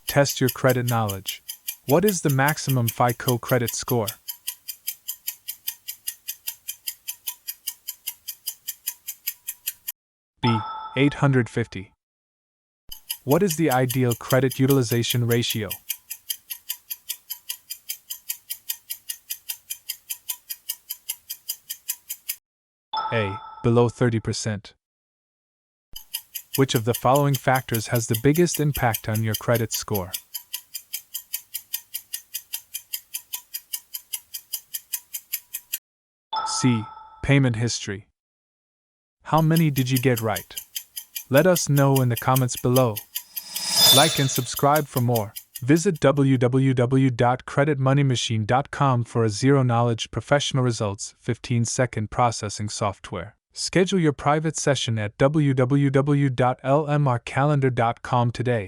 Test your credit knowledge. What is the maximum FICO credit score? B. 850. What is the ideal credit utilization ratio? A. Below 30%. Which of the following factors has the biggest impact on your credit score? C. Payment history. How many did you get right? Let us know in the comments below. Like and subscribe for more. Visit www.creditmoneymachine.com for a zero-knowledge professional results 15-second processing software. Schedule your private session at www.lmrcalendar.com today.